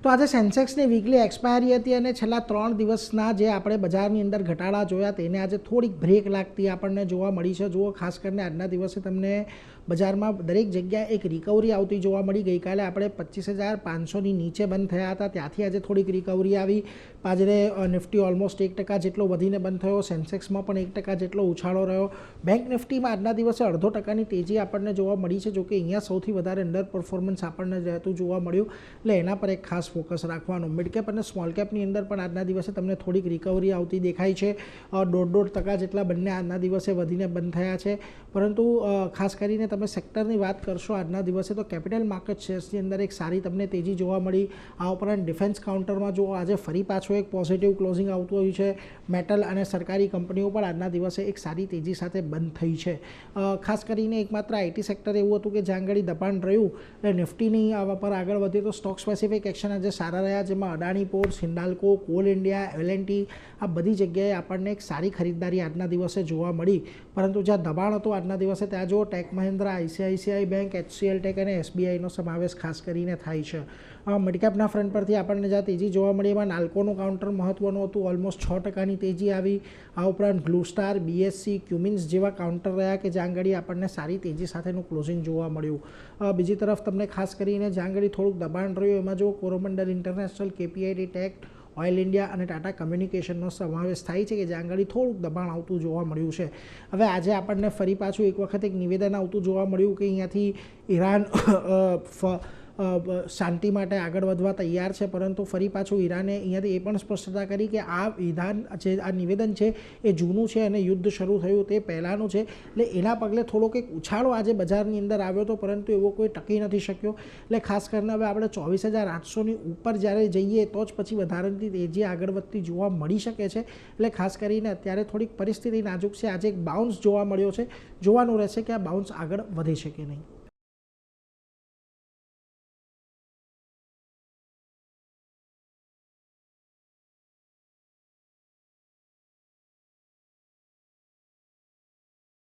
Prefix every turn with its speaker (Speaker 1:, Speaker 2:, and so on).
Speaker 1: તો આજે સેન્સેક્સની weekly expiry હતી અને છેલ્લા 3 દિવસના જે આપણે બજારની અંદર ઘટાડા જોયા તેને આજે થોડીક બ્રેક લાગતી આપણને જોવા મળી છે। જુઓ, ખાસ કરીને આજના દિવસે તમને બજારમાં દરેક જગ્યાએ એક રિકવરી આવતી જોવા મળી। ગઈકાલે આપણે 25,500ની નીચે બંધ થયા હતા, ત્યાંથી આજે થોડીક રિકવરી આવી। આજે નિફ્ટી ઓલમોસ્ટ 1% જેટલો વધીને બંધ થયો, સેન્સેક્સમાં પણ 1% જેટલો ઉછાળો રહ્યો। બેંક નિફ્ટીમાં આજના દિવસે 0.5%ની તેજી આપણને જોવા મળી છે। જોકે અહીંયા સૌથી વધારે અંડર પરફોર્મન્સ આપણને રહેતું જોવા મળ્યું, એટલે એના પર એક ખાસ ફોકસ રાખવાનો। મિડ કેપ અને સ્મોલ કેપની અંદર પણ આજના દિવસે તમને થોડીક રિકવરી આવતી દેખાય છે। 1.5% જેટલા બંને આજના દિવસે વધીને બંધ થયા છે। પરંતુ ખાસ કરીને તમે સેક્ટરની વાત કરશો આજના દિવસે તો કેપિટલ માર્કેટ શેર્સની અંદર એક સારી તમને તેજી જોવા મળી। આ ઉપરાંત ડિફેન્સ કાઉન્ટરમાં જો આજે ફરી પાછો એક પોઝિટિવ ક્લોઝિંગ આવતું હોય છે। મેટલ અને સરકારી કંપનીઓ પણ આજના દિવસે એક સારી તેજી સાથે બંધ થઈ છે। ખાસ કરીને એકમાત્ર આઈટી સેક્ટર એવું હતું કે જ્યાં આગળ દબાણ રહ્યું એટલે નિફ્ટીની પર આગળ વધ્યું તો સ્ટોક સ્પેસિફિક એક્શન આજે સારા રહ્યા, જેમાં Adani ports, Hindalco, call India, L&T આ બધી જગ્યાએ આપણને એક સારી ખરીદદારી આજના દિવસે જોવા મળી। પરંતુ જ્યાં દબાણ હતું આજના દિવસે ત્યાં જો Tech Mahindra, ICICI bank, HCL Tech અને SBIનો સમાવેશ ખાસ કરીને થાય છે। મિડકેપના ફ્રન્ટ પરથી આપણને જ્યાં તેજી જોવા મળી એમાં નાલ્કોનું કાઉન્ટર મહત્વનું હતું, ઓલમોસ્ટ 6%ની તેજી આવી। આ ઉપરાંત બ્લુ સ્ટાર, BSC, ક્યુમિન્સ જેવા કાઉન્ટર રહ્યા કે જ્યાં આગળ આપણને સારી તેજી સાથેનું ક્લોઝિંગ જોવા મળ્યું। બીજી તરફ તમને ખાસ કરીને જ્યાં આગળ થોડુંક દબાણ રહ્યું એમાં જો Coromandel International, KPIT Tech, Oil India અને ટાટા કમ્યુનિકેશનનો સમાવેશ થાય છે કે જ્યાં આગળ થોડુંક દબાણ આવતું જોવા મળ્યું છે। હવે આજે આપણને ફરી પાછું એક વખત એક નિવેદન આવતું જોવા મળ્યું કે અહીંયાથી ઈરાન શાંતિ માટે આગળ વધવા તૈયાર છે, પરંતુ ફરી પાછું ઈરાને અહીંયાથી એ પણ સ્પષ્ટતા કરી કે આ વિધાન જે આ નિવેદન છે એ જૂનું છે અને યુદ્ધ શરૂ થયું તે પહેલાંનું છે। એટલે એના પગલે થોડોક એક ઉછાળો આજે બજારની અંદર આવ્યો હતો, પરંતુ એવો કોઈ ટકી નથી શક્યો। એટલે ખાસ કરીને હવે આપણે 24,800ની ઉપર જ્યારે જઈએ તો જ પછી વધારાની તેજી આગળ વધતી જોવા મળી શકે છે। એટલે ખાસ કરીને અત્યારે થોડીક પરિસ્થિતિ નાજુક છે। આજે એક બાઉન્સ જોવા મળ્યો છે, જોવાનું રહેશે કે આ બાઉન્સ આગળ વધે છે કે નહીં।